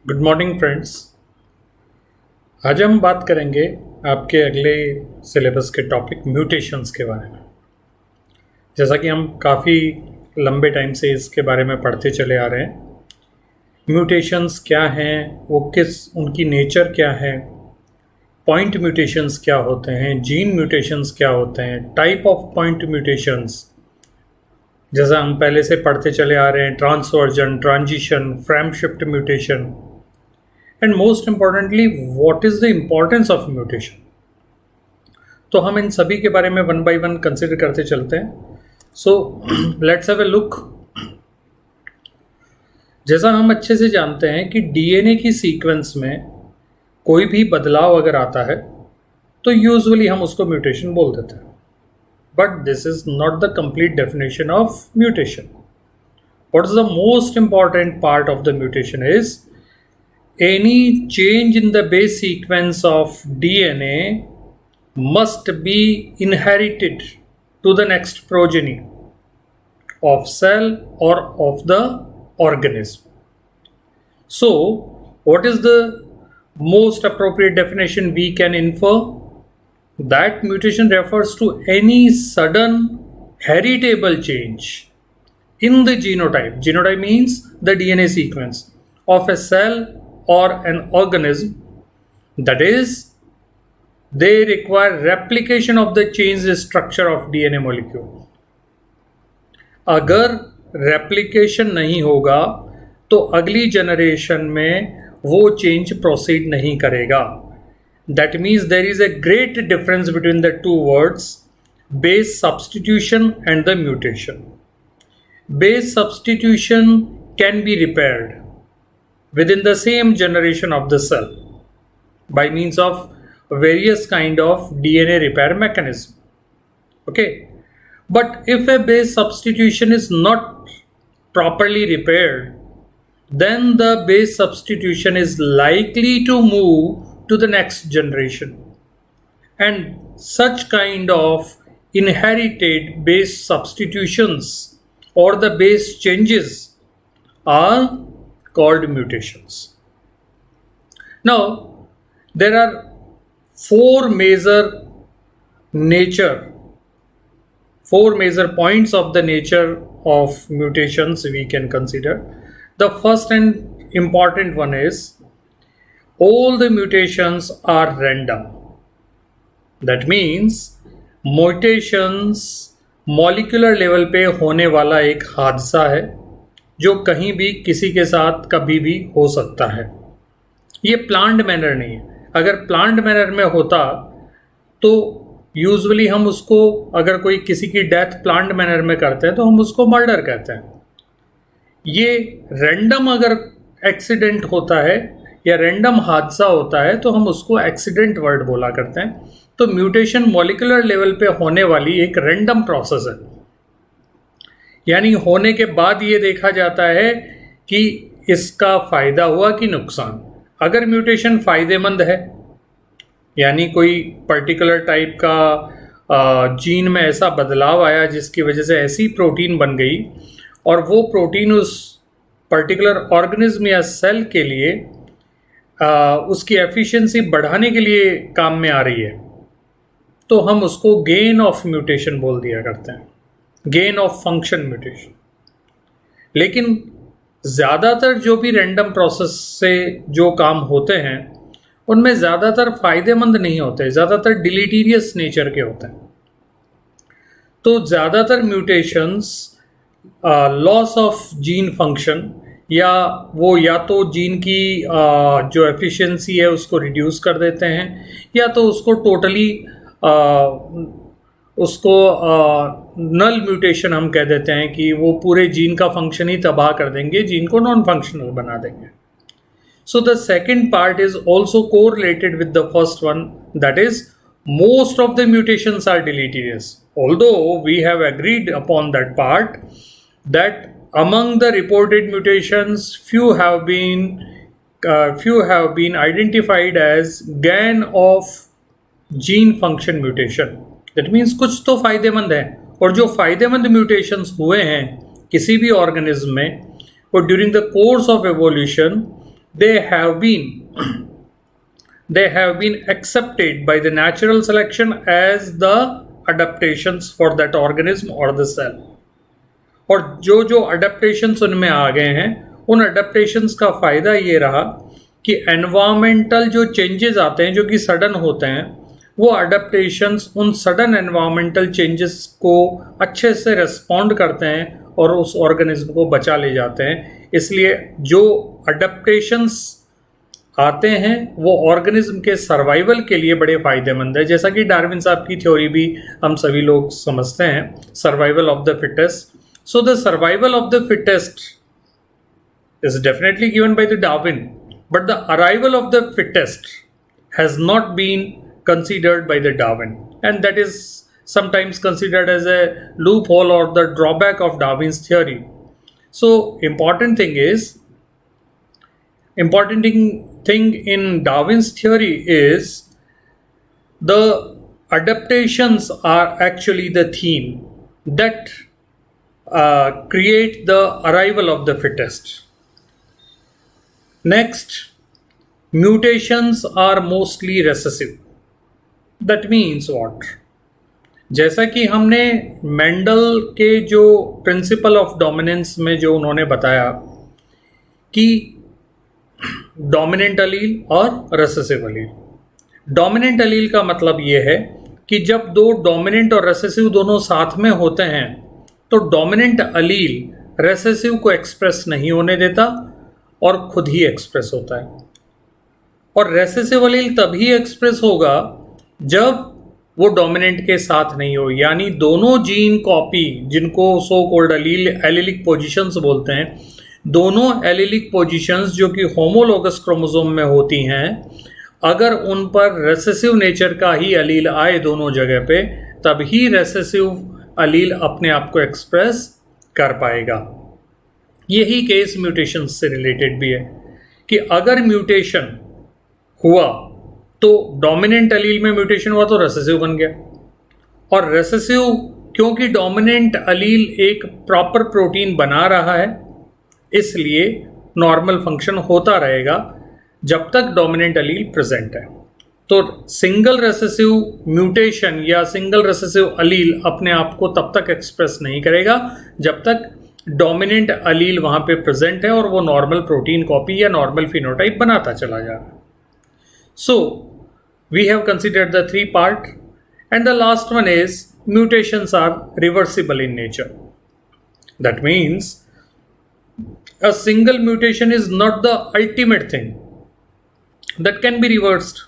Good morning friends. आज हम बात करेंगे आपके अगले सिलेबस के टॉपिक म्यूटेशंस के बारे में। जैसा कि हम काफ़ी लंबे टाइम से इसके बारे में पढ़ते चले आ रहे हैं। म्यूटेशंस क्या हैं, वो उनकी नेचर क्या है, पॉइंट म्यूटेशंस क्या होते हैं, जीन म्यूटेशंस क्या होते हैं, टाइप ऑफ पॉइंट म्यूटेशंस जैसा हम पहले से पढ़ते चले आ रहे हैं, transversion, transition, frame shift mutation, and most importantly what is the importance of mutation. तो हम इन सभी के बारे में वन बाय वन कंसिडर करते चलते हैं। So let's have a look. जैसा हम अच्छे से जानते हैं कि डीएनए की सीक्वेंस में कोई भी बदलाव अगर आता है तो यूजुअली हम उसको म्यूटेशन बोल देते हैं, but this is not the complete definition of mutation. What is the most important part of the mutation is any change in the base sequence of DNA must be inherited to the next progeny of cell or of the organism. So, what is the most appropriate definition we can infer? That mutation refers to any sudden heritable change in the genotype. Genotype means the DNA sequence of a cell or an organism, that is, they require replication of the changed structure of DNA molecule. अगर replication नहीं होगा तो अगली generation में वो change proceed नहीं करेगा। That means there is a great difference between the two words, base substitution and the mutation. Base substitution can be repaired within the same generation of the cell by means of various kind of DNA repair mechanism. Okay, but if a base substitution is not properly repaired, then the base substitution is likely to move to the next generation, and such kind of inherited base substitutions or the base changes are called mutations. Now, there are four major points of the nature of mutations we can consider. The first and important one is all the mutations are random. That means mutations molecular level पे होने वाला एक हादसा है जो कहीं भी किसी के साथ कभी भी हो सकता है। ये प्लान्ड मैनर नहीं है। अगर प्लान्ड मैनर में होता तो यूजुअली हम उसको, अगर कोई किसी की डेथ प्लान्ड मैनर में करते हैं तो हम उसको मर्डर कहते हैं। ये रैंडम अगर एक्सीडेंट होता है या रैंडम हादसा होता है तो हम उसको एक्सीडेंट वर्ड बोला करते हैं। तो म्यूटेशन मॉलिक्यूलर लेवल पे होने वाली एक रैंडम प्रोसेस है, यानी होने के बाद ये देखा जाता है कि इसका फ़ायदा हुआ कि नुकसान। अगर म्यूटेशन फ़ायदेमंद है, यानी कोई पर्टिकुलर टाइप का जीन में ऐसा बदलाव आया जिसकी वजह से ऐसी प्रोटीन बन गई और वो प्रोटीन उस पर्टिकुलर ऑर्गेनिज्म या सेल के लिए उसकी एफिशिएंसी बढ़ाने के लिए काम में आ रही है, तो हम उसको गेन ऑफ म्यूटेशन बोल दिया करते हैं, गेन ऑफ फंक्शन म्यूटेशन। लेकिन ज़्यादातर जो भी रैंडम प्रोसेस से जो काम होते हैं उनमें ज़्यादातर फ़ायदेमंद नहीं होते, ज़्यादातर डिलीटीरियस नेचर के होते हैं। तो ज़्यादातर mutations loss of gene function या तो जीन की जो एफिशिएंसी है उसको रिड्यूस कर देते हैं, या तो उसको टोटली उसको नल म्यूटेशन हम कह देते हैं कि वो पूरे जीन का फंक्शन ही तबाह कर देंगे, जीन को नॉन फंक्शनल बना देंगे। So the second part is also correlated with the first one, that is most of the mutations are deleterious, although we have agreed upon that part that among the reported mutations few have been identified as gain of gene function mutation. That means कुछ तो फ़ायदेमंद है, और जो फ़ायदेमंद mutations हुए हैं किसी भी ऑर्गेनिज्म में, और during the course of evolution they have been accepted by the natural selection as the adaptations for that organism or the cell. और जो जो अडेप्टेशंस उनमें आ गए हैं, उन अडेप्टेशंस का फ़ायदा ये रहा कि एनवायरमेंटल जो चेंजेस आते हैं जो कि सडन होते हैं, वो अडेप्टेशंस उन सडन एनवायरमेंटल चेंजेस को अच्छे से रिस्पॉन्ड करते हैं और उस ऑर्गेनिज्म को बचा ले जाते हैं. इसलिए जो अडेप्टेशंस आते हैं वो ऑर्गेनिज्म के सर्वाइवल के लिए बड़े फ़ायदेमंद है. जैसा कि डार्विन साहब की थ्योरी भी हम सभी लोग समझते हैं, survival of the fittest. So the survival of the fittest is definitely given by the Darwin, but the arrival of the fittest has not been considered by the Darwin, and that is sometimes considered as a loophole or the drawback of Darwin's theory. So important thing in Darwin's theory is the adaptations are actually the theme that create the arrival of the fittest. Next, mutations are mostly recessive. That means what? जैसा कि हमने Mendel के जो principle of dominance में जो उन्होंने बताया कि डोमिनेंट अलील और रेसेसिव अलील. डोमिनेंट अलील का मतलब ये है कि जब दो डोमिनेंट और रेसेसिव दोनों साथ में होते हैं तो डोमिनेंट अलील रेसेसिव को एक्सप्रेस नहीं होने देता और खुद ही एक्सप्रेस होता है. और रेसेसिव अलील तभी एक्सप्रेस होगा जब वो डोमिनेंट के साथ नहीं हो, यानी दोनों जीन कॉपी, जिनको सो कॉल्ड एलिलिक पोजीशंस बोलते हैं, दोनों एलिलिक पोजीशंस जो कि होमोलोगस क्रोमोसोम में होती हैं, अगर उन पर रेसेसिव नेचर का ही अलील आए दोनों जगह पे, तभी रेसेसिव अलील अपने आप को एक्सप्रेस कर पाएगा. यही केस म्यूटेशन से रिलेटेड भी है कि अगर म्यूटेशन हुआ तो डोमिनेंट अलील में म्यूटेशन हुआ तो रेसेसिव बन गया, और रेसेसिव क्योंकि डोमिनेंट अलील एक प्रॉपर प्रोटीन बना रहा है, इसलिए नॉर्मल फंक्शन होता रहेगा जब तक डोमिनेंट अलील प्रेजेंट है. तो सिंगल रेसेसिव म्यूटेशन या सिंगल रेसेसिव अलील अपने आप को तब तक एक्सप्रेस नहीं करेगा जब तक डोमिनेंट अलील वहाँ पे प्रेजेंट है और वो नॉर्मल प्रोटीन कॉपी या नॉर्मल फिनोटाइप बनाता चला जा रहा है. So we have considered the 3 part and the last one is mutations are reversible in nature. That means a single mutation is not the ultimate thing that can be reversed.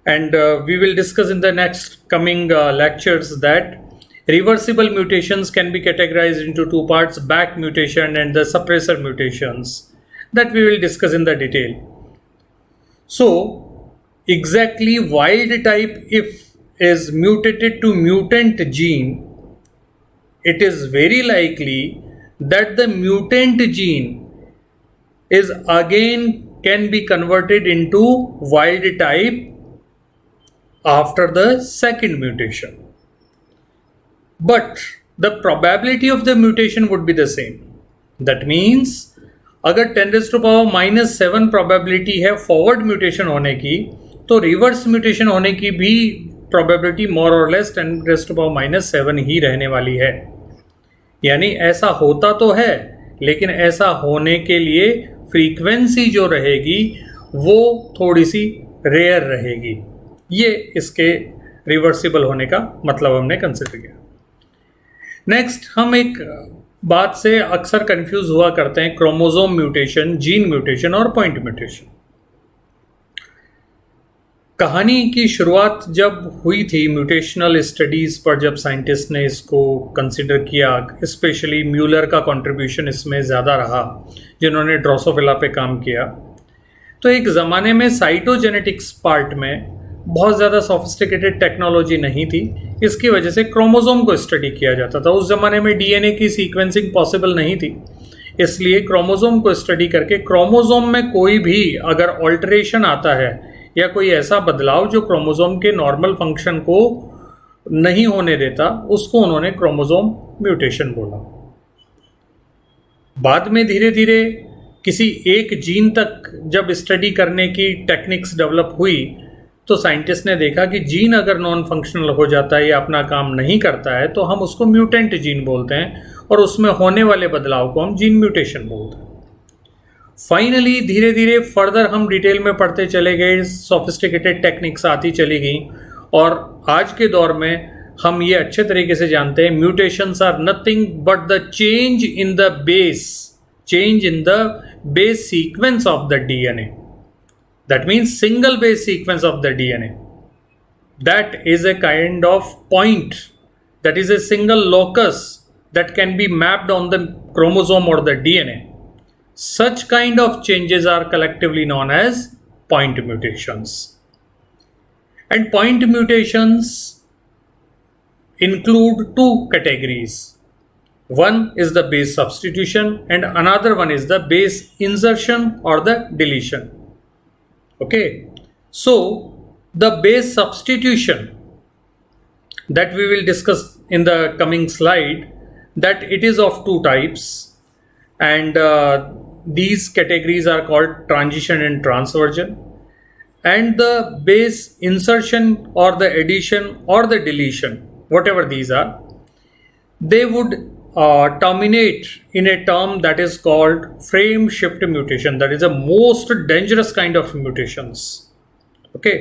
And we will discuss in the next coming lectures that reversible mutations can be categorized into 2 parts, back mutation and the suppressor mutations, that we will discuss in the detail. So exactly wild type if is mutated to mutant gene, it is very likely that the mutant gene is again can be converted into wild type after the second mutation, but the probability of the mutation would be the same. That means अगर 10⁻⁻7 probability है forward mutation होने की, तो reverse mutation होने की भी probability more or less 10⁻⁻7 ही रहने वाली है. यानी ऐसा होता तो है, लेकिन ऐसा होने के लिए फ्रीक्वेंसी जो रहेगी वो थोड़ी सी रेयर रहेगी. ये इसके रिवर्सिबल होने का मतलब हमने कंसिडर किया. नेक्स्ट, हम एक बात से अक्सर कंफ्यूज हुआ करते हैं, क्रोमोसोम म्यूटेशन, जीन म्यूटेशन और पॉइंट म्यूटेशन. कहानी की शुरुआत जब हुई थी म्यूटेशनल स्टडीज़ पर, जब साइंटिस्ट ने इसको कंसिडर किया, स्पेशली म्यूलर का कंट्रीब्यूशन इसमें ज़्यादा रहा, जिन्होंने ड्रोसोफिला पे काम किया, तो एक ज़माने में साइटोजेनेटिक्स पार्ट में बहुत ज़्यादा सोफिस्टिकेटेड टेक्नोलॉजी नहीं थी. इसकी वजह से क्रोमोसोम को स्टडी किया जाता था. उस ज़माने में डीएनए की सीक्वेंसिंग पॉसिबल नहीं थी, इसलिए क्रोमोसोम को स्टडी करके क्रोमोसोम में कोई भी अगर ऑल्टरेशन आता है या कोई ऐसा बदलाव जो क्रोमोसोम के नॉर्मल फंक्शन को नहीं होने देता, उसको उन्होंने क्रोमोसोम म्यूटेशन बोला. बाद में धीरे धीरे किसी एक जीन तक जब स्टडी करने की टेक्निक्स डेवलप हुई तो साइंटिस्ट ने देखा कि जीन अगर नॉन फंक्शनल हो जाता है या अपना काम नहीं करता है तो हम उसको म्यूटेंट जीन बोलते हैं और उसमें होने वाले बदलाव को हम जीन म्यूटेशन बोलते हैं। फाइनली धीरे धीरे फर्दर हम डिटेल में पढ़ते चले गए, सोफिस्टिकेटेड टेक्निक्स आती चली गई और आज के दौर में हम ये अच्छे तरीके से जानते हैं mutations are nothing but the change in the base sequence of the DNA. That means single base sequence of the DNA. That is a kind of point. That is a single locus that can be mapped on the chromosome or the DNA. Such kind of changes are collectively known as point mutations. And point mutations include two categories. One is the base substitution and another one is the base insertion or the deletion. Okay, so the base substitution that we will discuss in the coming slide, that it is of two types, and these categories are called transition and transversion. And the base insertion or the addition or the deletion, whatever these are, they would terminate in a term that is called frame shift mutation. That is a most dangerous kind of mutations. Okay,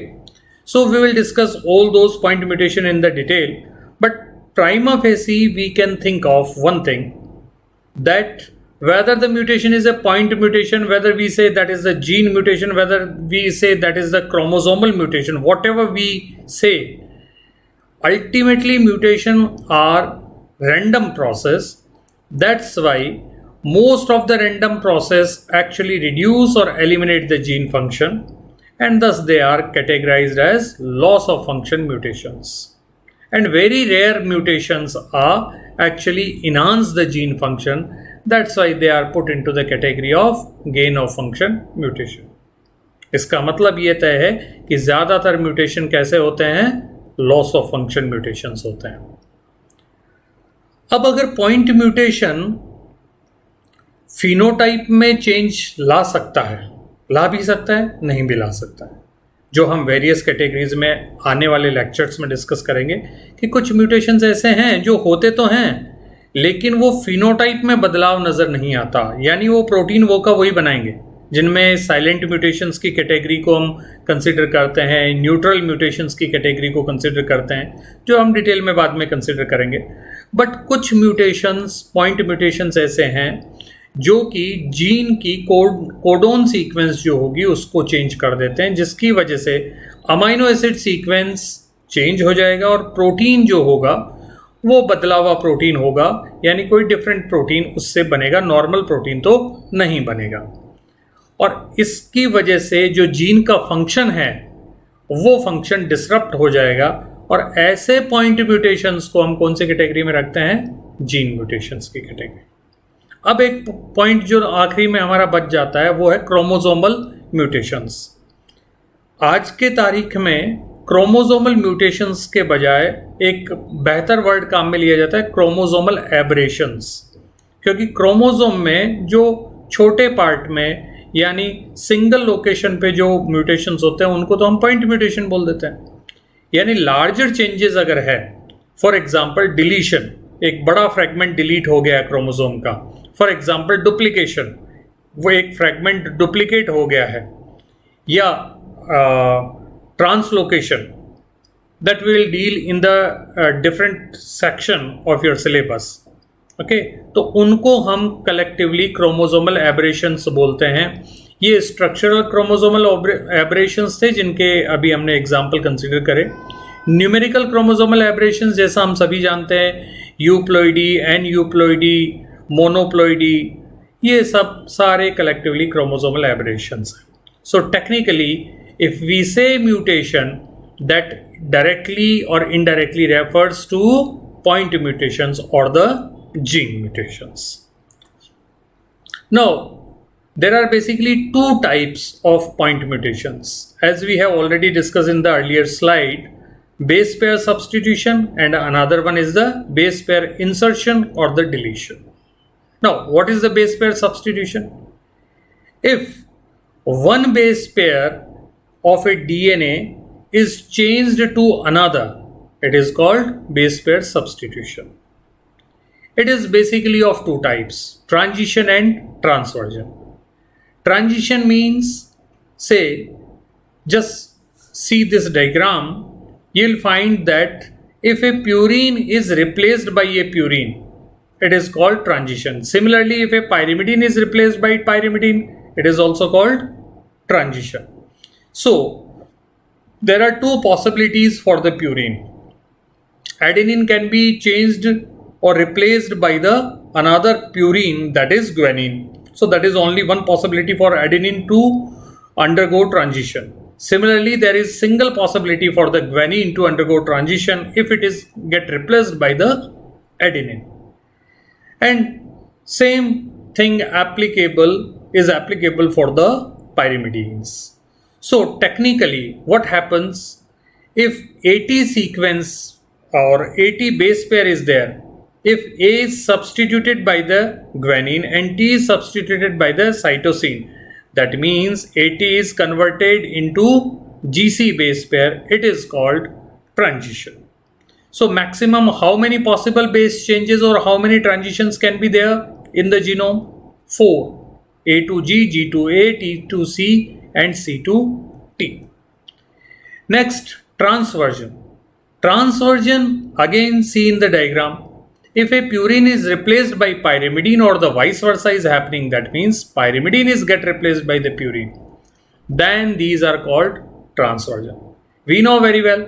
so we will discuss all those point mutation in the detail, but prima facie we can think of one thing, that whether the mutation is a point mutation, whether we say that is the gene mutation, whether we say that is the chromosomal mutation, whatever we say, ultimately mutation are random process. That's why most of the random process actually reduce or eliminate the gene function, and thus they are categorized as loss of function mutations. And very rare mutations are actually enhance the gene function. That's why they are put into the category of gain of function mutation. इसका मतलब ये तय है कि ज़्यादातर mutation कैसे होते हैं, लॉस ऑफ फंक्शन म्यूटेशंस होते हैं। अब अगर पॉइंट म्यूटेशन फिनोटाइप में चेंज ला सकता है, ला भी सकता है, नहीं भी ला सकता है, जो हम वेरियस कैटेगरीज में आने वाले लेक्चर्स में डिस्कस करेंगे कि कुछ म्यूटेशंस ऐसे हैं जो होते तो हैं लेकिन वो फिनोटाइप में बदलाव नज़र नहीं आता, यानी वो प्रोटीन वो का वही बनाएंगे, जिनमें साइलेंट म्यूटेशंस की कैटेगरी को हम कंसिडर करते हैं, न्यूट्रल म्यूटेशंस की कैटेगरी को कंसिडर करते हैं, जो हम डिटेल में बाद में कंसिडर करेंगे। बट कुछ म्यूटेशंस, पॉइंट म्यूटेशंस ऐसे हैं जो कि जीन की कोडोन सीक्वेंस जो होगी उसको चेंज कर देते हैं, जिसकी वजह से अमाइनो एसिड सीक्वेंस चेंज हो जाएगा और प्रोटीन जो होगा वो बदला हुआ प्रोटीन होगा, यानी कोई डिफरेंट प्रोटीन उससे बनेगा, नॉर्मल प्रोटीन तो नहीं बनेगा। और इसकी वजह से जो जीन का फंक्शन है वो फंक्शन डिसरप्ट हो जाएगा, और ऐसे पॉइंट म्यूटेशंस को हम कौन सी कैटेगरी में रखते हैं, जीन म्यूटेशंस की कैटेगरी। अब एक पॉइंट जो आखिरी में हमारा बच जाता है वो है क्रोमोसोमल म्यूटेशंस। आज के तारीख में क्रोमोसोमल म्यूटेशंस के बजाय एक बेहतर वर्ड काम में लिया जाता है क्रोमोसोमल एब्रेशंस, क्योंकि क्रोमोसोम में जो छोटे पार्ट में यानी सिंगल लोकेशन पे जो म्यूटेशंस होते हैं उनको तो हम पॉइंट म्यूटेशन बोल देते हैं। यानी लार्जर चेंजेस अगर है, फॉर एग्जांपल डिलीशन, एक बड़ा फ्रैगमेंट डिलीट हो गया है क्रोमोसोम का, फॉर एग्जांपल डुप्लीकेशन, वो एक फ्रैगमेंट डुप्लीकेट हो गया है, या translocation, that will deal in the different section of your syllabus. Okay, तो उनको हम कलेक्टिवली क्रोमोसोमल एब्रेशंस बोलते हैं। ये स्ट्रक्चरल क्रोमोसोमल एब्रेशंस थे जिनके अभी हमने एग्जाम्पल कंसिडर करे। न्यूमेरिकल क्रोमोसोमल एब्रेशंस जैसा हम सभी जानते हैं, यूप्लॉइडी, एन यूप्लॉइडी, मोनोप्लॉइडी, ये सब सारे कलेक्टिवली क्रोमोसोमल एब्रेशंस हैं। सो टेक्निकली इफ वी से mutation, that directly or indirectly refers to point mutations or the gene mutations. Now, there are basically two types of point mutations. As we have already discussed in the earlier slide, base pair substitution, and another one is the base pair insertion or the deletion. Now, what is the base pair substitution? If one base pair of a DNA is changed to another, it is called base pair substitution. It is basically of two types, transition and transversion. Transition means, say, just see this diagram, you'll find that if a purine is replaced by a purine, it is called transition. Similarly, if a pyrimidine is replaced by pyrimidine, it is also called transition. So, there are two possibilities for the purine. Adenine can be changed or replaced by the another purine, that is guanine. So that is only one possibility for adenine to undergo transition. Similarly, there is single possibility for the guanine to undergo transition if it is get replaced by the adenine. And same thing is applicable for the pyrimidines. So technically, what happens if AT sequence or AT base pair is there? If A is substituted by the guanine and T is substituted by the cytosine, that means AT is converted into GC base pair, it is called transition. So maximum how many possible base changes or how many transitions can be there in the genome? 4. A to G, G to A, T to C and C to T. Next, transversion. Transversion, again see in the diagram. If a purine is replaced by pyrimidine or the vice versa is happening, that means pyrimidine is get replaced by the purine, then these are called transversion. We know very well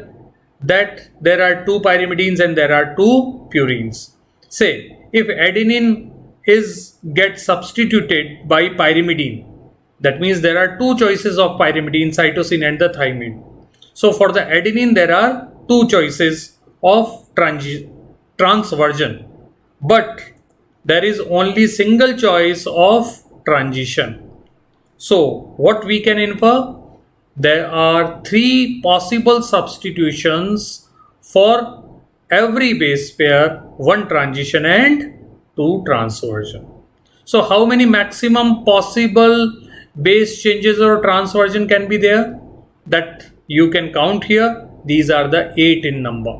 that there are two pyrimidines and there are two purines. Say, if adenine is get substituted by pyrimidine, that means there are two choices of pyrimidine, cytosine and the thymine. So for the adenine, there are two choices of transversion, but there is only single choice of transition. So what we can infer? There are three possible substitutions for every base pair, one transition and two transversion. So how many maximum possible base changes or transversion can be there? That you can count here. These are the 8 in number.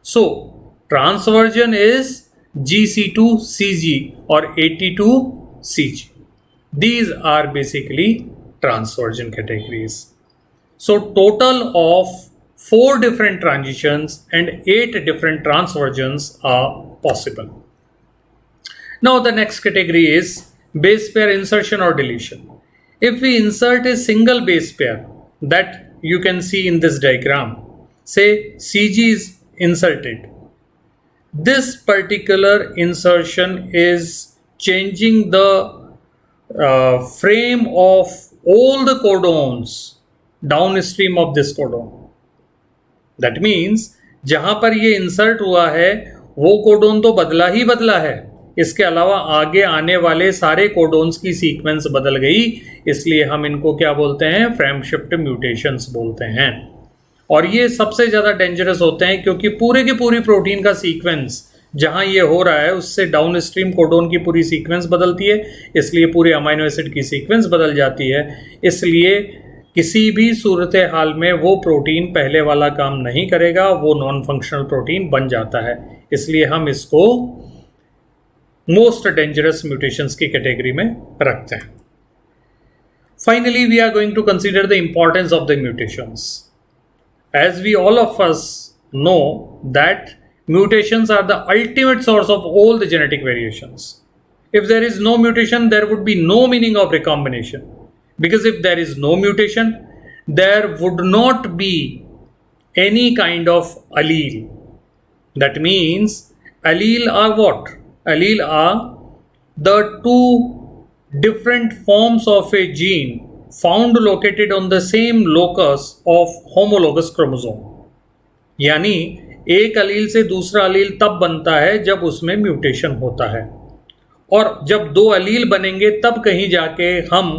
So transversion is GC to CG or AT to CG. These are basically transversion categories. So total of 4 different transitions and 8 different transversions are possible. Now the next category is base pair insertion or deletion. If we insert a single base pair that you can see in this diagram, say CG is inserted. This particular insertion is changing the frame of all the codons downstream of this codon. That means जहां पर ये insert हुआ है वो codon तो बदला ही बदला है, इसके अलावा आगे आने वाले सारे कोडोन्स की सीक्वेंस बदल गई, इसलिए हम इनको क्या बोलते हैं? फ्रेम शिफ्ट म्यूटेशंस बोलते हैं। और ये सबसे ज़्यादा डेंजरस होते हैं क्योंकि पूरे की पूरी प्रोटीन का सीक्वेंस जहां ये हो रहा है उससे डाउनस्ट्रीम कोडोन की पूरी सीक्वेंस बदलती है, इसलिए पूरे अमाइनो एसिड की सीक्वेंस बदल जाती है। इसलिए किसी भी सूरत हाल में वो प्रोटीन पहले वाला काम नहीं करेगा, वो नॉन फंक्शनल प्रोटीन बन जाता है। इसलिए हम इसको मोस्ट डेंजरस म्यूटेशंस की कैटेगरी में रखते हैं। Finally we are going to consider the importance of the mutations. As we all of us know that mutations are the ultimate source of all the genetic variations. If there is no mutation, there would be no meaning of recombination. Because if there is no mutation, there would not be any kind of allele. That means allele are what? Allele are the two different forms of a gene found located on the same locus of homologous chromosome. यानी एक अलील से दूसरा अलील तब बनता है जब उसमें mutation होता है, और जब दो अलील बनेंगे तब कहीं जाके हम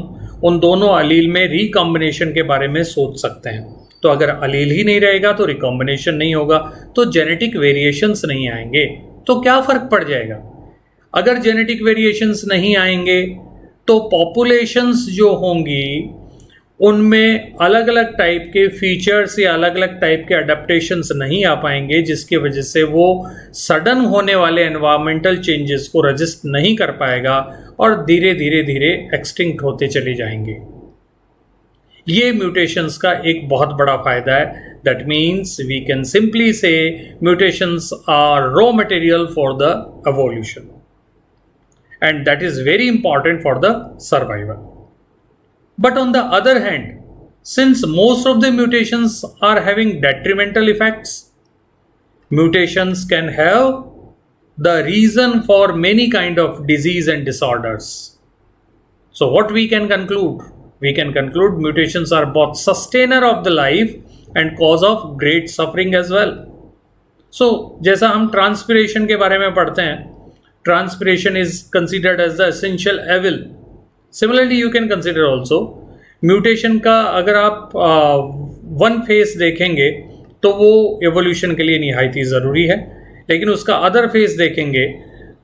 उन दोनों अलील में रिकॉम्बिनेशन के बारे में सोच सकते हैं। तो अगर अलील ही नहीं रहेगा तो रिकॉम्बिनेशन नहीं होगा, तो जेनेटिक वेरिएशंस नहीं आएंगे। तो क्या फ़र्क पड़ जाएगा? अगर जेनेटिक वेरिएशंस नहीं आएंगे तो पॉपुलेशंस जो होंगी उनमें अलग अलग टाइप के फीचर्स या अलग अलग टाइप के अडेप्टेशंस नहीं आ पाएंगे, जिसकी वजह से वो सडन होने वाले एनवायरमेंटल चेंजेस को रजिस्ट नहीं कर पाएगा और धीरे धीरे धीरे एक्सटिंक्ट होते चले जाएंगे। ये म्यूटेशंस का एक बहुत बड़ा फायदा है। That means we can simply say mutations are raw material for the evolution and that is very important for the survival. But on the other hand, since most of the mutations are having detrimental effects, mutations can have the reason for many kind of disease and disorders. So what we can conclude? We can conclude mutations are both sustainer of the life and cause of great suffering as well. So जैसा हम transpiration के बारे में पढ़ते हैं, transpiration is considered as the essential evil. Similarly, you can consider also mutation का अगर आप वन फेस देखेंगे तो वो एवोल्यूशन के लिए निहायत ही ज़रूरी है, लेकिन उसका अदर फेस देखेंगे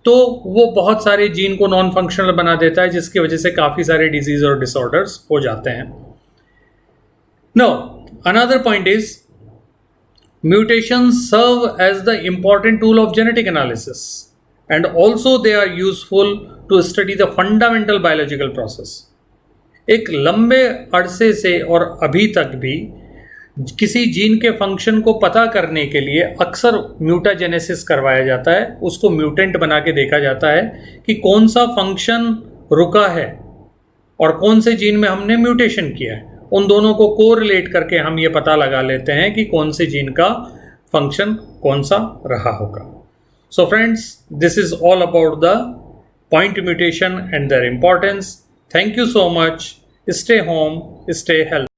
तो वो बहुत सारे जीन को नॉन फंक्शनल बना देता है, जिसकी वजह से काफ़ी सारे डिजीज और डिसऑर्डर्स हो जाते हैं. Now, another point is mutations serve as the important tool of genetic analysis. And also they are useful to study the fundamental biological process. एक लंबे अरसे से और अभी तक भी किसी जीन के फंक्शन को पता करने के लिए अक्सर म्यूटाजेनेसिस करवाया जाता है, उसको म्यूटेंट बना के देखा जाता है कि कौन सा फंक्शन रुका है और कौन से जीन में हमने म्यूटेशन किया है. उन दोनों को कोरिलेट करके हम ये पता लगा लेते हैं कि कौन से जीन का फंक्शन कौन सा रहा होगा. So friends, this is all about the point mutation and their importance. Thank you so much. Stay home, stay healthy.